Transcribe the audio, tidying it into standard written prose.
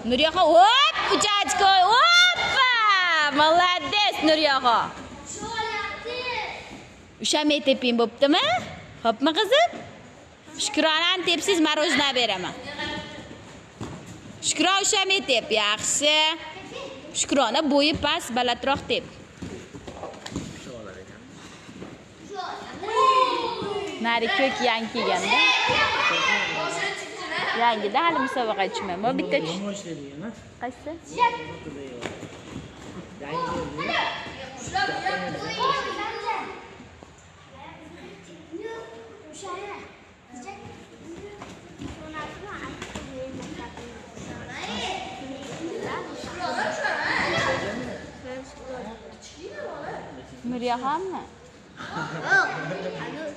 Nuriyaxo, hop, uchachko, hoppa! Молодец, Nuriyaxo. Ushamay teping bo'ptimi? Xo'pmi qizim? Shukronani tepsiz marojna beraman. Shukron ushamay tep, yaxshi. Shukrona bo'yi past, balandroq tep. Nari ko'k yangi kelganda. Yangida hali musobaqa tushmayman. Bitta tush. Qaysi? Nuriyaxonmi? Yo'q.